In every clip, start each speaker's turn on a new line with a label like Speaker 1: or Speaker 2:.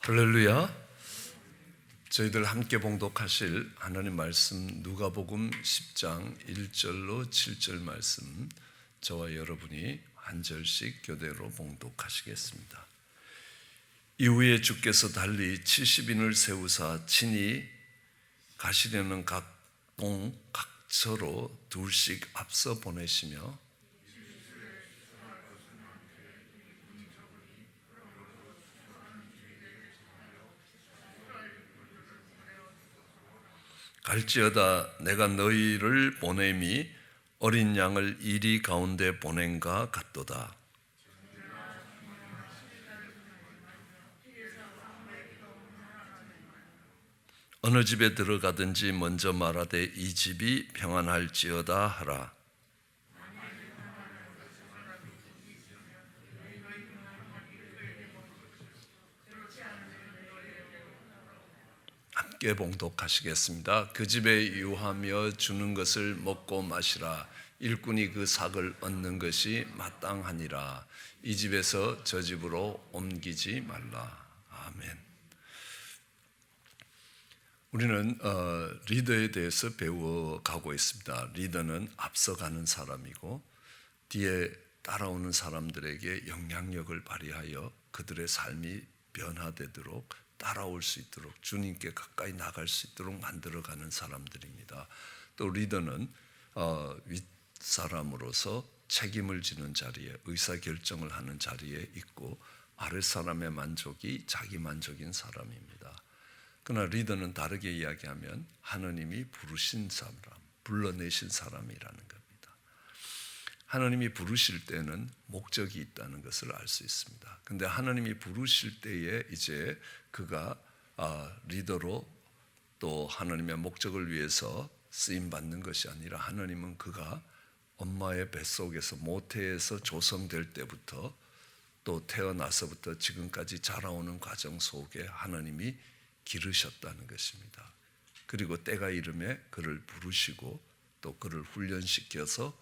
Speaker 1: 할렐루야. 저희들 함께 봉독하실 하나님 말씀 누가복음 10장 1절로 7절 말씀, 저와 여러분이 한 절씩 교대로 봉독하시겠습니다. 이후에 주께서 달리 70인을 세우사 친히 가시려는 각 동 각처로 둘씩 앞서 보내시며 갈지어다 내가 너희를 보냄이 어린 양을 이리 가운데 보낸가 같도다. 어느 집에 들어가든지 먼저 말하되 이 집이 평안할지어다 하라. 함께 봉독하시겠습니다. 그 집에 유하며 주는 것을 먹고 마시라. 일꾼이 그 삭을 얻는 것이 마땅하니라. 이 집에서 저 집으로 옮기지 말라. 아멘. 우리는 리더에 대해서 배워가고 있습니다. 리더는 앞서가는 사람이고 뒤에 따라오는 사람들에게 영향력을 발휘하여 그들의 삶이 변화되도록 따라올 수 있도록 주님께 가까이 나갈 수 있도록 만들어가는 사람들입니다. 또 리더는 윗사람으로서 책임을 지는 자리에, 의사결정을 하는 자리에 있고 아랫사람의 만족이 자기 만족인 사람입니다. 그러나 리더는 다르게 이야기하면 하나님이 부르신 사람, 불러내신 사람이라는 겁니다. 하나님이 부르실 때는 목적이 있다는 것을 알 수 있습니다. 근데 하나님이 부르실 때에 이제 그가 리더로 또 하나님의 목적을 위해서 쓰임 받는 것이 아니라 하나님은 그가 엄마의 뱃속에서 모태에서 조성될 때부터 또 태어나서부터 지금까지 자라오는 과정 속에 하나님이 기르셨다는 것입니다. 그리고 때가 이름에 그를 부르시고 또 그를 훈련시켜서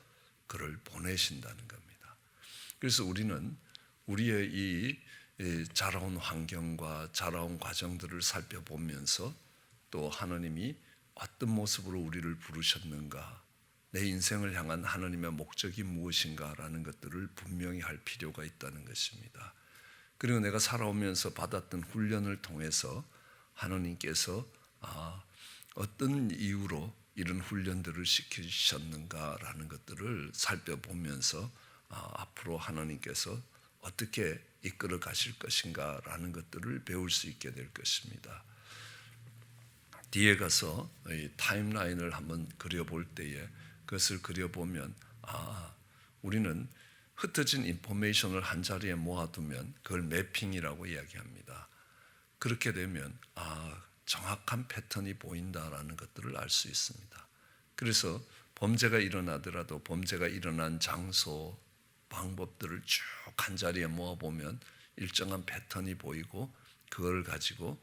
Speaker 1: 그를 보내신다는 겁니다. 그래서 우리는 우리의 이 자라온 환경과 자라온 과정들을 살펴보면서 또 하나님이 어떤 모습으로 우리를 부르셨는가, 내 인생을 향한 하나님의 목적이 무엇인가라는 것들을 분명히 할 필요가 있다는 것입니다. 그리고 내가 살아오면서 받았던 훈련을 통해서 하나님께서 어떤 이유로 이런 훈련들을 시키셨는가라는 것들을 살펴보면서 앞으로 하나님께서 어떻게 이끌어 가실 것인가라는 것들을 배울 수 있게 될 것입니다. 뒤에 가서 이 타임라인을 한번 그려볼 때에 그것을 그려보면 우리는 흩어진 인포메이션을 한 자리에 모아두면 그걸 매핑이라고 이야기합니다. 그렇게 되면 정확한 패턴이 보인다라는 것들을 알 수 있습니다. 그래서 범죄가 일어나더라도 범죄가 일어난 장소, 방법들을 쭉 한 자리에 모아보면 일정한 패턴이 보이고 그걸 가지고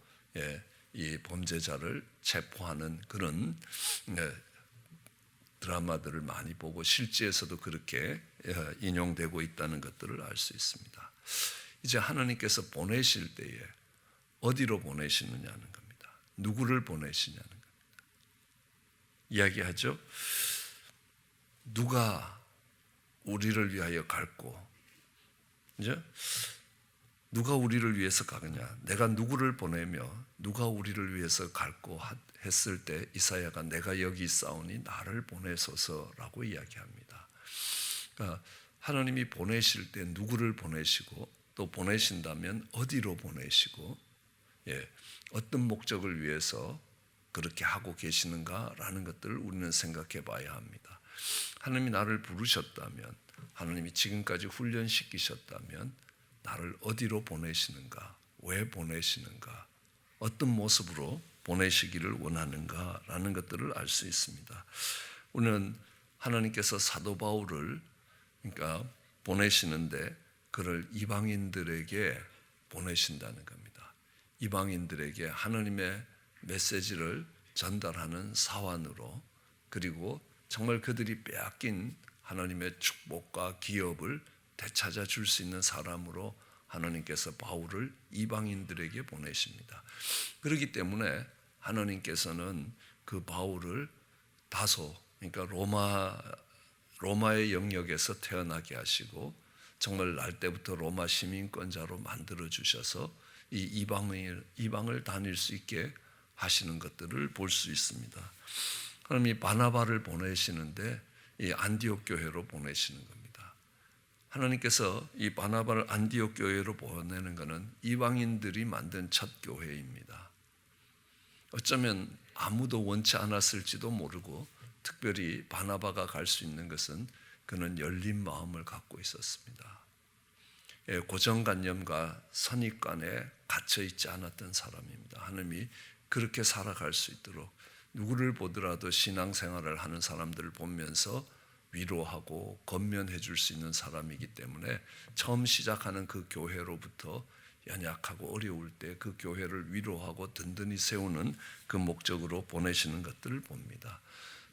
Speaker 1: 이 범죄자를 체포하는 그런 드라마들을 많이 보고 실제에서도 그렇게 인용되고 있다는 것들을 알 수 있습니다. 이제 하나님께서 보내실 때에 어디로 보내시느냐는 겁니다. 누구를 보내시냐는 겁니다. 이야기하죠. 누가 우리를 위하여 갈고, 이제 누가 우리를 위해서 가느냐? 내가 누구를 보내며 누가 우리를 위해서 갈고 했을 때 이사야가 내가 여기 있사오니 나를 보내소서라고 이야기합니다. 그러니까 하나님이 보내실 때 누구를 보내시고 또 보내신다면 어디로 보내시고 어떤 목적을 위해서 그렇게 하고 계시는가라는 것들을 우리는 생각해 봐야 합니다. 하나님이 나를 부르셨다면, 하나님이 지금까지 훈련시키셨다면 나를 어디로 보내시는가, 왜 보내시는가, 어떤 모습으로 보내시기를 원하는가라는 것들을 알 수 있습니다. 우리는 하나님께서 사도 바울을 보내시는데 그를 이방인들에게 보내신다는 겁니다. 이방인들에게 하나님의 메시지를 전달하는 사환으로, 그리고 정말 그들이 빼앗긴 하나님의 축복과 기업을 되찾아 줄 수 있는 사람으로 하나님께서 바울을 이방인들에게 보내십니다. 그렇기 때문에 하나님께서는 그 바울을 다소, 그러니까 로마의 영역에서 태어나게 하시고 정말 날 때부터 로마 시민권자로 만들어 주셔서 이 이방을 다닐 수 있게 하시는 것들을 볼 수 있습니다. 그럼 이 바나바를 보내시는데 이 안디옥 교회로 보내시는 겁니다. 하나님께서 이 바나바를 안디옥 교회로 보내는 것은 이방인들이 만든 첫 교회입니다. 어쩌면 아무도 원치 않았을지도 모르고 특별히 바나바가 갈 수 있는 것은 그는 열린 마음을 갖고 있었습니다. 고정관념과 선입관에 갇혀 있지 않았던 사람입니다. 하나님이 그렇게 살아갈 수 있도록 누구를 보더라도 신앙생활을 하는 사람들을 보면서 위로하고 권면해 줄 수 있는 사람이기 때문에 처음 시작하는 그 교회로부터 연약하고 어려울 때 그 교회를 위로하고 든든히 세우는 그 목적으로 보내시는 것들을 봅니다.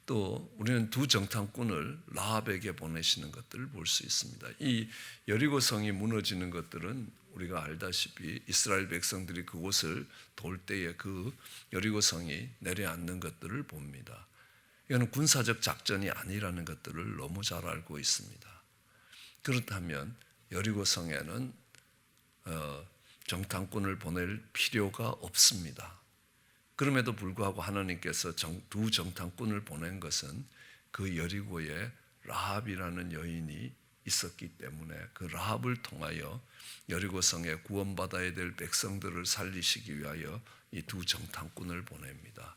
Speaker 1: 또 우리는 두 정탐꾼을 라합에게 보내시는 것들을 볼 수 있습니다. 이 여리고성이 무너지는 것들은 우리가 알다시피 이스라엘 백성들이 그곳을 돌 때에 그 여리고성이 내려앉는 것들을 봅니다. 이거는 군사적 작전이 아니라는 것들을 너무 잘 알고 있습니다. 그렇다면 여리고성에는 정탐꾼을 보낼 필요가 없습니다. 그럼에도 불구하고 하나님께서 두 정탐꾼을 보낸 것은 그 여리고에 라합이라는 여인이 있었기 때문에 그 라합을 통하여 여리고성에 구원받아야 될 백성들을 살리시기 위하여 이 두 정탐꾼을 보냅니다.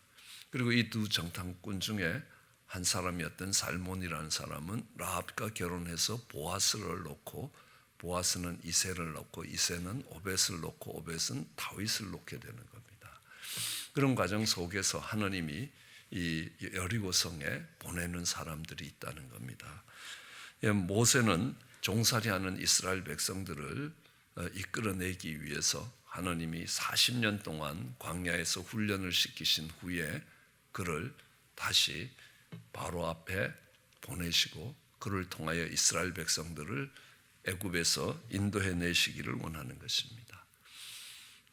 Speaker 1: 그리고 이 두 정탐꾼 중에 한 사람이었던 살몬이라는 사람은 라합과 결혼해서 보아스를 놓고 보아스는 이새를 놓고 이새는 오벳을 놓고 오벳은 다윗을 놓게 되는 겁니다. 그런 과정 속에서 하나님이 이 여리고성에 보내는 사람들이 있다는 겁니다. 모세는 종살이하는 이스라엘 백성들을 이끌어내기 위해서 하나님이 40년 동안 광야에서 훈련을 시키신 후에 그를 다시 바로 앞에 보내시고 그를 통하여 이스라엘 백성들을 애굽에서 인도해 내시기를 원하는 것입니다.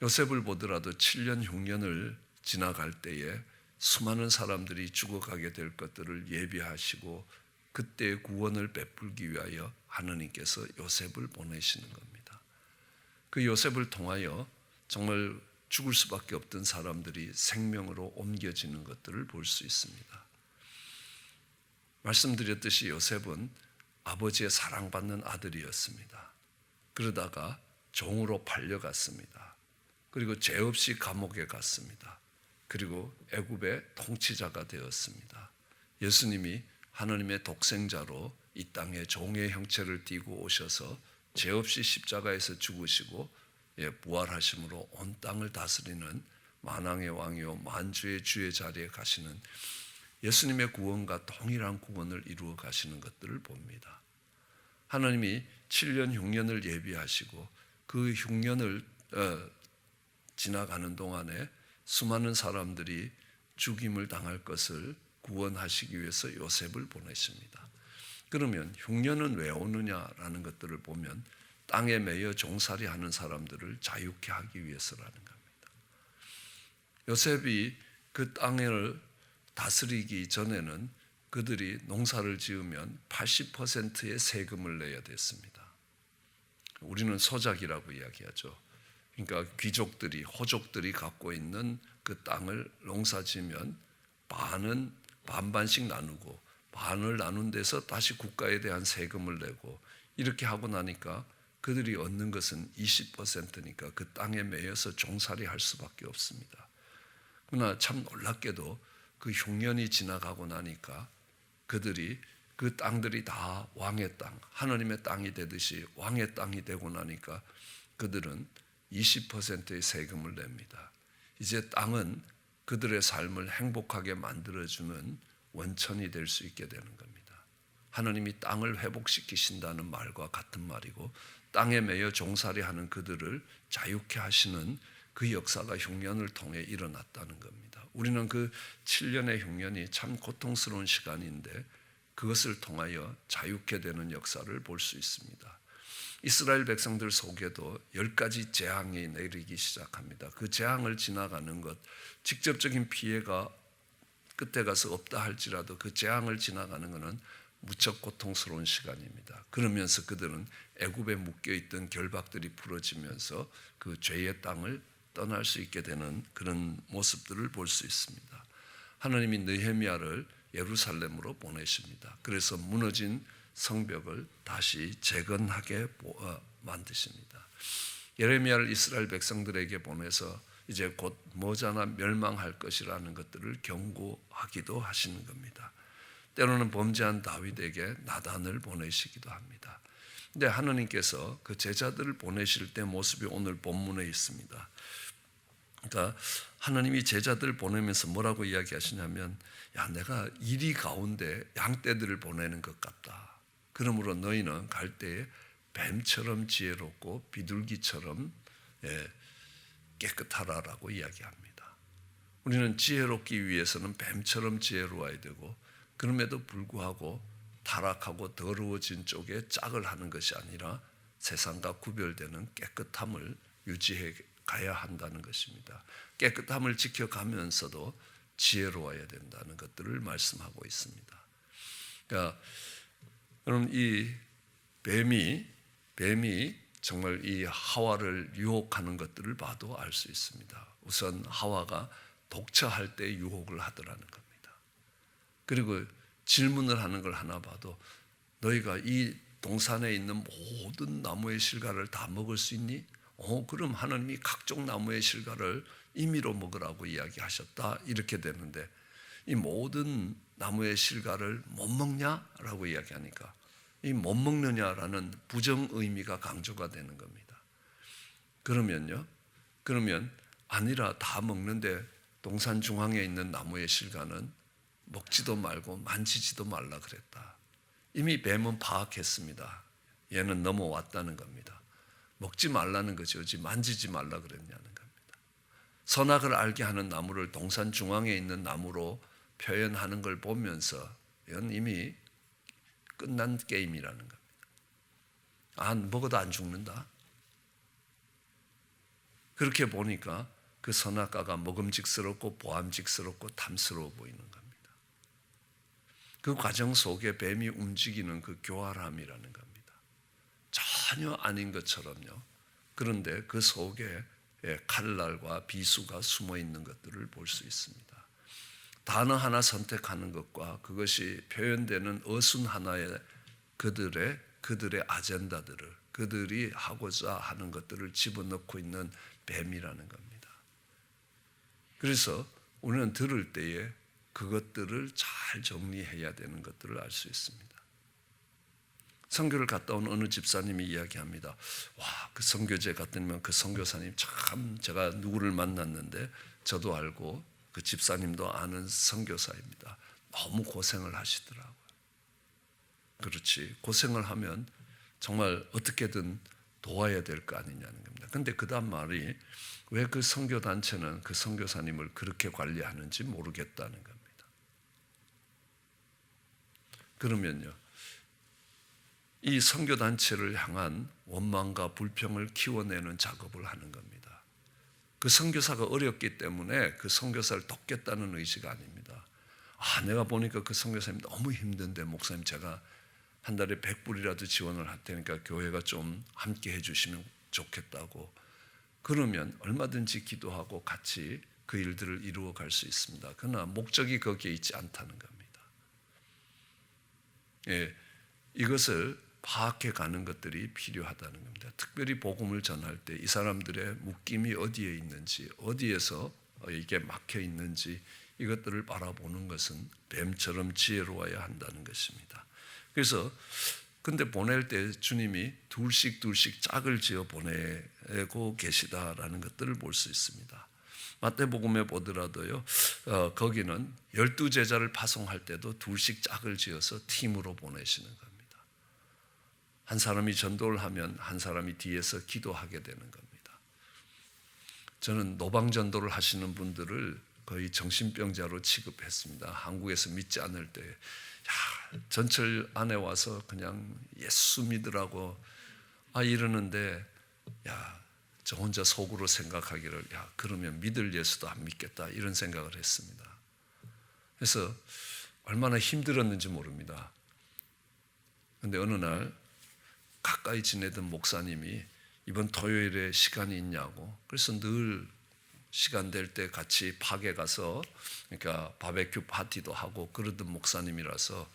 Speaker 1: 요셉을 보더라도 7년 흉년을 지나갈 때에 수많은 사람들이 죽어가게 될 것들을 예비하시고 그때 구원을 베풀기 위하여 하나님께서 요셉을 보내시는 겁니다. 그 요셉을 통하여 정말 죽을 수밖에 없던 사람들이 생명으로 옮겨지는 것들을 볼 수 있습니다. 말씀드렸듯이 요셉은 아버지의 사랑받는 아들이었습니다. 그러다가 종으로 팔려갔습니다. 그리고 죄 없이 감옥에 갔습니다. 그리고 애굽의 통치자가 되었습니다. 예수님이 하나님의 독생자로 이 땅에 종의 형체를 띠고 오셔서 죄 없이 십자가에서 죽으시고 부활하심으로 온 땅을 다스리는 만왕의 왕이요 만주의 주의 자리에 가시는 예수님의 구원과 동일한 구원을 이루어 가시는 것들을 봅니다. 하나님이 7년 흉년을 예비하시고 그 흉년을 지나가는 동안에 수많은 사람들이 죽임을 당할 것을 구원하시기 위해서 요셉을 보내십니다. 그러면 흉년은 왜 오느냐라는 것들을 보면 땅에 매여 종살이하는 사람들을 자유케 하기 위해서라는 겁니다. 요셉이 그 땅을 다스리기 전에는 그들이 농사를 지으면 80%의 세금을 내야 됐습니다. 우리는 소작이라고 이야기하죠. 그러니까 귀족들이, 호족들이 갖고 있는 그 땅을 농사 지으면 반은 반반씩 나누고 반을 나눈 데서 다시 국가에 대한 세금을 내고 이렇게 하고 나니까 그들이 얻는 것은 20%니까 그 땅에 매여서 종살이 할 수밖에 없습니다. 그러나 참 놀랍게도 그 흉년이 지나가고 나니까 그들이 그 땅들이 다 왕의 땅, 하나님의 땅이 되듯이 왕의 땅이 되고 나니까 그들은 20%의 세금을 냅니다. 이제 땅은 그들의 삶을 행복하게 만들어주는 원천이 될 수 있게 되는 겁니다. 하나님이 땅을 회복시키신다는 말과 같은 말이고 땅에 매여 종살이하는 그들을 자유케 하시는 그 역사가 흉년을 통해 일어났다는 겁니다. 우리는 그 7년의 흉년이 참 고통스러운 시간인데 그것을 통하여 자유케 되는 역사를 볼 수 있습니다. 이스라엘 백성들 속에도 10가지 재앙이 내리기 시작합니다. 그 재앙을 지나가는 것, 직접적인 피해가 끝에 가서 없다 할지라도 그 재앙을 지나가는 것은 무척 고통스러운 시간입니다. 그러면서 그들은 애굽에 묶여있던 결박들이 풀어지면서 그 죄의 땅을 떠날 수 있게 되는 그런 모습들을 볼 수 있습니다. 하나님이 느헤미야를 예루살렘으로 보내십니다. 그래서 무너진 성벽을 다시 재건하게 만드십니다. 예레미야를 이스라엘 백성들에게 보내서 이제 곧 머지않아 멸망할 것이라는 것들을 경고하기도 하시는 겁니다. 때로는 범죄한 다윗에게 나단을 보내시기도 합니다. 근데 하나님께서 그 제자들을 보내실 때 모습이 오늘 본문에 있습니다. 그러니까 하나님이 제자들을 보내면서 뭐라고 이야기하시냐면, 야, 내가 이리 가운데 양떼들을 보내는 것 같다. 그러므로 너희는 갈 때에 뱀처럼 지혜롭고 비둘기처럼 깨끗하라라고 이야기합니다. 우리는 지혜롭기 위해서는 뱀처럼 지혜로워야 되고, 그럼에도 불구하고 타락하고 더러워진 쪽에 짝을 하는 것이 아니라 세상과 구별되는 깨끗함을 유지해 가야 한다는 것입니다. 깨끗함을 지켜가면서도 지혜로워야 된다는 것들을 말씀하고 있습니다. 그러니까 여러분, 이 뱀이 정말 이 하와를 유혹하는 것들을 봐도 알 수 있습니다. 우선 하와가 독처할 때 유혹을 하더라는 겁니다. 그리고 질문을 하는 걸 하나 봐도, 너희가 이 동산에 있는 모든 나무의 실과를 다 먹을 수 있니? 그럼 하나님이 각종 나무의 실과를 임의로 먹으라고 이야기하셨다, 이렇게 되는데, 이 모든 나무의 실과를 못 먹냐라고 이야기하니까 이 못 먹느냐라는 부정 의미가 강조가 되는 겁니다. 그러면 아니라 다 먹는데 동산 중앙에 있는 나무의 실과는 먹지도 말고 만지지도 말라 그랬다. 이미 뱀은 파악했습니다. 얘는 넘어왔다는 겁니다. 먹지 말라는 거죠. 만지지 말라 그랬냐는 겁니다. 선악을 알게 하는 나무를 동산 중앙에 있는 나무로 표현하는 걸 보면서 이건 이미 끝난 게임이라는 겁니다. 먹어도 안 죽는다. 그렇게 보니까 그 선악과가 먹음직스럽고 보암직스럽고 탐스러워 보이는 겁니다. 그 과정 속에 뱀이 움직이는 그 교활함이라는 겁니다. 전혀 아닌 것처럼요. 그런데 그 속에 칼날과 비수가 숨어 있는 것들을 볼 수 있습니다. 단어 하나 선택하는 것과 그것이 표현되는 어순 하나에 그들의 아젠다들을, 그들이 하고자 하는 것들을 집어넣고 있는 뱀이라는 겁니다. 그래서 우리는 들을 때에 그것들을 잘 정리해야 되는 것들을 알 수 있습니다. 선교를 갔다 온 어느 집사님이 이야기합니다. 와, 그 선교제 갔더니만 그 선교사님 참, 제가 누구를 만났는데 저도 알고 그 집사님도 아는 선교사입니다. 너무 고생을 하시더라고요. 그렇지, 고생을 하면 정말 어떻게든 도와야 될 거 아니냐는 겁니다. 근데 그 다음 말이, 왜 그 선교단체는 그 선교사님을 그렇게 관리하는지 모르겠다는 겁니다. 그러면요, 이 선교단체를 향한 원망과 불평을 키워내는 작업을 하는 겁니다. 그 선교사가 어렵기 때문에 그 선교사를 돕겠다는 의지가 아닙니다. 내가 보니까 그 선교사님 너무 힘든데 목사님, 제가 한 달에 100불이라도 지원을 할 테니까 교회가 좀 함께 해주시면 좋겠다고. 그러면 얼마든지 기도하고 같이 그 일들을 이루어 갈 수 있습니다. 그러나 목적이 거기에 있지 않다는 겁니다. 이것을 파악해 가는 것들이 필요하다는 겁니다. 특별히 복음을 전할 때 이 사람들의 묶임이 어디에 있는지, 어디에서 이게 막혀 있는지, 이것들을 바라보는 것은 뱀처럼 지혜로워야 한다는 것입니다. 그래서 근데 보낼 때 주님이 둘씩 짝을 지어 보내고 계시다라는 것들을 볼 수 있습니다. 마태복음에 보더라도요, 거기는 12제자를 파송할 때도 둘씩 짝을 지어서 팀으로 보내시는 겁니다. 한 사람이 전도를 하면 한 사람이 뒤에서 기도하게 되는 겁니다. 저는 노방전도를 하시는 분들을 거의 정신병자로 취급했습니다. 한국에서 믿지 않을 때 전철 안에 와서 그냥 예수 믿으라고 이러는데 저 혼자 속으로 생각하기를 그러면 믿을 예수도 안 믿겠다 이런 생각을 했습니다. 그래서 얼마나 힘들었는지 모릅니다. 그런데 어느 날 가까이 지내던 목사님이 이번 토요일에 시간이 있냐고, 그래서 늘 시간 될 때 같이 팍에 가서 그러니까 바베큐 파티도 하고 그러던 목사님이라서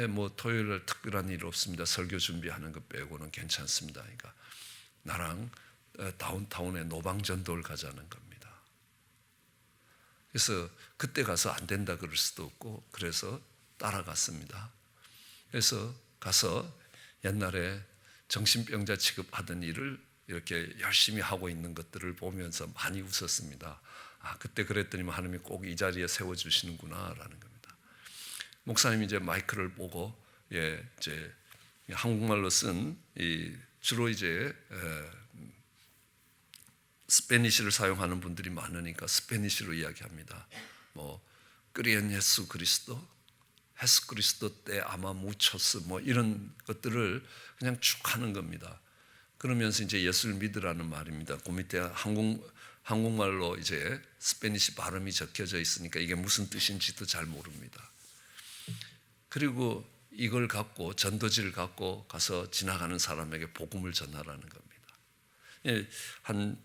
Speaker 1: 뭐 토요일에 특별한 일 없습니다. 설교 준비하는 것 빼고는 괜찮습니다. 그러니까 나랑 다운타운에 노방전도를 가자는 겁니다. 그래서 그때 가서 안 된다 그럴 수도 없고 그래서 따라갔습니다. 그래서 가서 옛날에 정신병자 취급하던 일을 이렇게 열심히 하고 있는 것들을 보면서 많이 웃었습니다. 그때 그랬더니 하나님이 꼭 이 자리에 세워주시는구나 라는 겁니다. 목사님이 이제 마이크를 보고 이제 한국말로 쓴 주로 이제 스페니쉬를 사용하는 분들이 많으니까 스페니쉬로 이야기합니다. 뭐 그리엔 예수 그리스도, 예수 그리스도 때 아마 무초스 뭐 이런 것들을 그냥 쭉 하는 겁니다. 그러면서 이제 예수를 믿으라는 말입니다. 그 밑에 한국말로 이제 스페니쉬 발음이 적혀져 있으니까 이게 무슨 뜻인지도 잘 모릅니다. 그리고 이걸 갖고 전도지를 갖고 가서 지나가는 사람에게 복음을 전하라는 겁니다. 한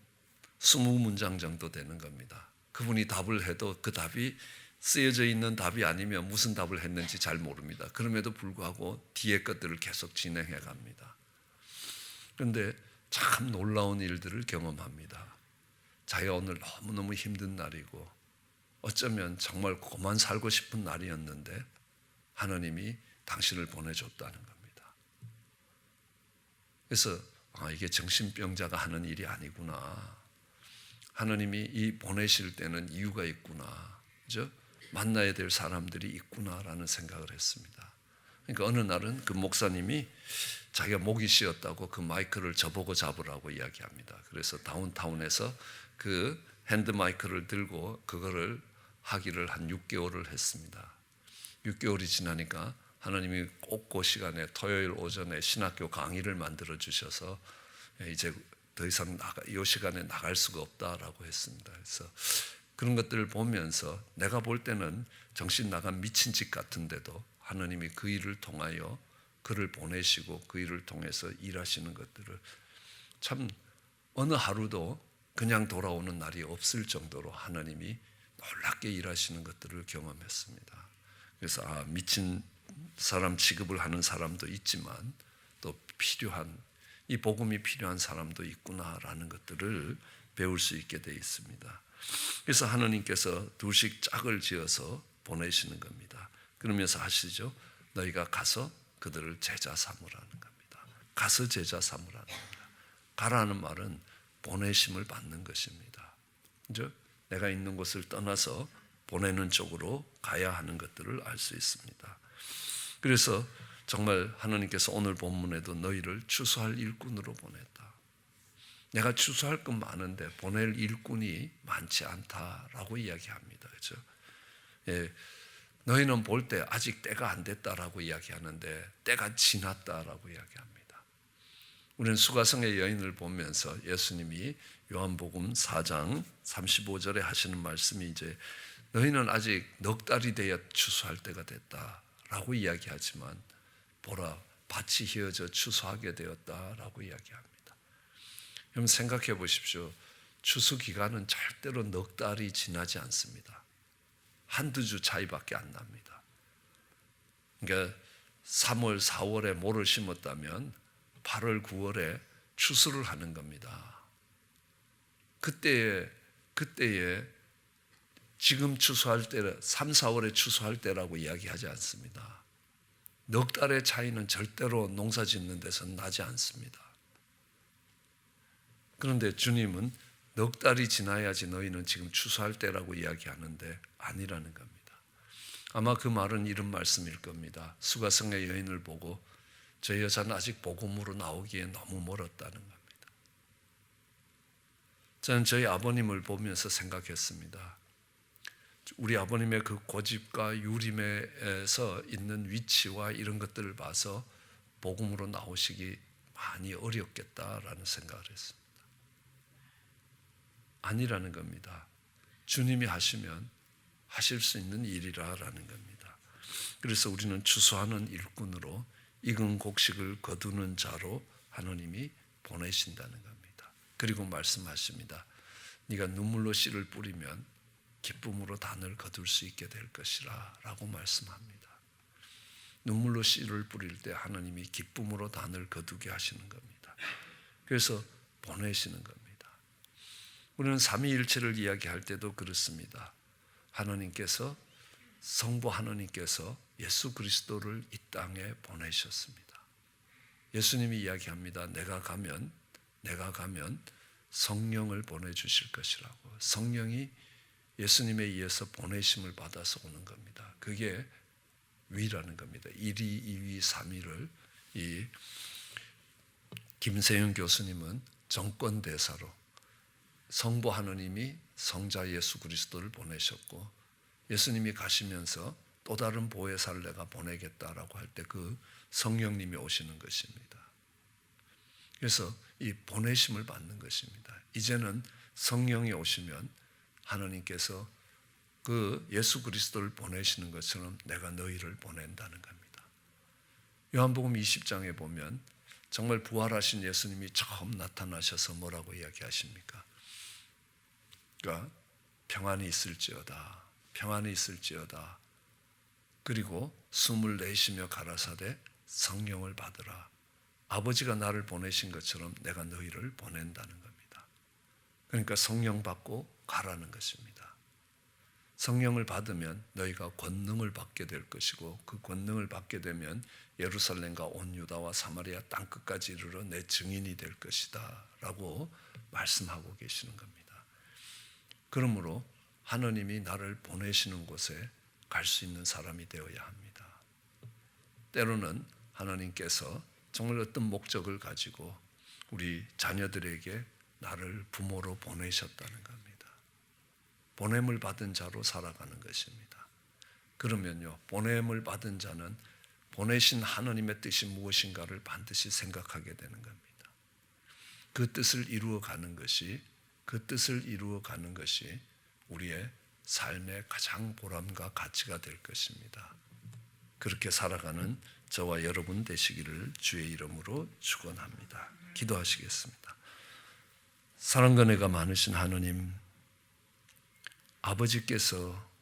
Speaker 1: 20문장 정도 되는 겁니다. 그분이 답을 해도 그 답이 쓰여져 있는 답이 아니면 무슨 답을 했는지 잘 모릅니다. 그럼에도 불구하고 뒤에 것들을 계속 진행해 갑니다. 그런데 참 놀라운 일들을 경험합니다. 자기가 오늘 너무너무 힘든 날이고 어쩌면 정말 그만 살고 싶은 날이었는데 하나님이 당신을 보내줬다는 겁니다. 그래서 이게 정신병자가 하는 일이 아니구나. 하나님이 이 보내실 때는 이유가 있구나. 그죠? 만나야 될 사람들이 있구나라는 생각을 했습니다. 그러니까 어느 날은 그 목사님이 자기가 목이 쉬었다고 그 마이크를 저보고 잡으라고 이야기합니다. 그래서 다운타운에서 그 핸드 마이크를 들고 그거를 하기를 한 6개월을 했습니다. 6개월이 지나니까 하나님이 꼭 그 시간에 토요일 오전에 신학교 강의를 만들어 주셔서 이제 더 이상 이 시간에 나갈 수가 없다라고 했습니다. 그래서 그런 것들을 보면서 내가 볼 때는 정신 나간 미친 짓 같은데도 하나님이 그 일을 통하여 그를 보내시고 그 일을 통해서 일하시는 것들을 참 어느 하루도 그냥 돌아오는 날이 없을 정도로 하나님이 놀랍게 일하시는 것들을 경험했습니다. 그래서 미친 사람 취급을 하는 사람도 있지만 또 필요한 이 복음이 필요한 사람도 있구나라는 것들을 배울 수 있게 되어 있습니다. 그래서 하나님께서 둘씩 짝을 지어서 보내시는 겁니다. 그러면서 하시죠. 너희가 가서 그들을 제자 삼으라는 겁니다. 가서 제자 삼으라는 겁니다. 가라는 말은 보내심을 받는 것입니다. 그죠? 내가 있는 곳을 떠나서 보내는 쪽으로 가야 하는 것들을 알 수 있습니다. 그래서 정말 하나님께서 오늘 본문에도 너희를 추수할 일꾼으로 보냈다. 내가 추수할 건 많은데 보낼 일꾼이 많지 않다라고 이야기합니다. 그렇죠? 너희는 볼 때 아직 때가 안 됐다라고 이야기하는데 때가 지났다라고 이야기합니다. 우리는 수가성의 여인을 보면서 예수님이 요한복음 4장 35절에 하시는 말씀이 이제 너희는 아직 넉 달이 되어 추수할 때가 됐다라고 이야기하지만 보라 밭이 휘어져 추수하게 되었다라고 이야기합니다. 여러분 생각해 보십시오. 추수 기간은 절대로 넉 달이 지나지 않습니다. 한두 주 차이밖에 안 납니다. 그러니까 3월, 4월에 모를 심었다면 8월, 9월에 추수를 하는 겁니다. 그때에 지금 추수할 때 3, 4월에 추수할 때라고 이야기하지 않습니다. 넉 달의 차이는 절대로 농사 짓는 데서는 나지 않습니다. 그런데 주님은 넉 달이 지나야지 너희는 지금 추수할 때라고 이야기하는데 아니라는 겁니다. 아마 그 말은 이런 말씀일 겁니다. 수가성의 여인을 보고 저 여자는 아직 복음으로 나오기에 너무 멀었다는 겁니다. 저는 저희 아버님을 보면서 생각했습니다. 우리 아버님의 그 고집과 유림에서 있는 위치와 이런 것들을 봐서 복음으로 나오시기 많이 어렵겠다라는 생각을 했습니다. 아니라는 겁니다. 주님이 하시면 하실 수 있는 일이라는 겁니다. 그래서 우리는 추수하는 일꾼으로 익은 곡식을 거두는 자로 하나님이 보내신다는 겁니다. 그리고 말씀하십니다. 네가 눈물로 씨를 뿌리면 기쁨으로 단을 거둘 수 있게 될 것이라 라고 말씀합니다. 눈물로 씨를 뿌릴 때 하나님이 기쁨으로 단을 거두게 하시는 겁니다. 그래서 보내시는 겁니다. 우리는 삼위일체를 이야기할 때도 그렇습니다. 하나님께서 성부 하나님께서 예수 그리스도를 이 땅에 보내셨습니다. 예수님이 이야기합니다. 내가 가면 성령을 보내주실 것이라고. 성령이 예수님에 의해서 보내심을 받아서 오는 겁니다. 그게 위라는 겁니다. 1위, 2위, 3위를 이 김세윤 교수님은 정권대사로 성부 하나님이 성자 예수 그리스도를 보내셨고 예수님이 가시면서 또 다른 보혜사를 내가 보내겠다라고 할 때 그 성령님이 오시는 것입니다. 그래서 이 보내심을 받는 것입니다. 이제는 성령이 오시면 하나님께서 그 예수 그리스도를 보내시는 것처럼 내가 너희를 보낸다는 겁니다. 요한복음 20장에 보면 정말 부활하신 예수님이 처음 나타나셔서 뭐라고 이야기하십니까? 그러니까 평안이 있을지어다. 평안이 있을지어다. 그리고 숨을 내쉬며 가라사대 성령을 받으라. 아버지가 나를 보내신 것처럼 내가 너희를 보낸다는 겁니다. 그러니까 성령 받고 가라는 것입니다. 성령을 받으면 너희가 권능을 받게 될 것이고 그 권능을 받게 되면 예루살렘과 온 유다와 사마리아 땅끝까지 이르러 내 증인이 될 것이다 라고 말씀하고 계시는 겁니다. 그러므로 하나님이 나를 보내시는 곳에 갈 수 있는 사람이 되어야 합니다. 때로는 하나님께서 정말 어떤 목적을 가지고 우리 자녀들에게 나를 부모로 보내셨다는 겁니다. 보냄을 받은 자로 살아가는 것입니다. 그러면요, 보냄을 받은 자는 보내신 하나님의 뜻이 무엇인가를 반드시 생각하게 되는 겁니다. 그 뜻을 이루어가는 것이 우리의 삶의 가장 보람과 가치가 될 것입니다. 그렇게 살아가는 저와 여러분 되시기를 주의 이름으로 축원합니다. 기도하시겠습니다. 사랑과 은혜가 많으신 하나님, 아버지께서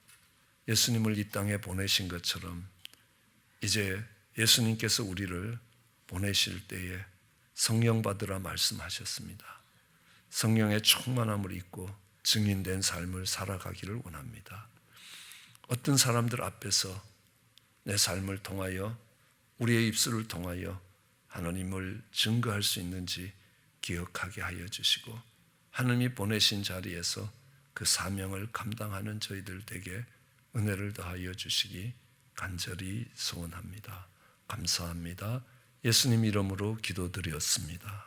Speaker 1: 예수님을 이 땅에 보내신 것처럼 이제 예수님께서 우리를 보내실 때에 성령 받으라 말씀하셨습니다. 성령의 충만함을 입고 증인된 삶을 살아가기를 원합니다. 어떤 사람들 앞에서 내 삶을 통하여 우리의 입술을 통하여 하나님을 증거할 수 있는지 기억하게 하여 주시고 하나님이 보내신 자리에서 그 사명을 감당하는 저희들 되게 은혜를 더하여 주시기 간절히 소원합니다. 감사합니다. 예수님 이름으로 기도드렸습니다.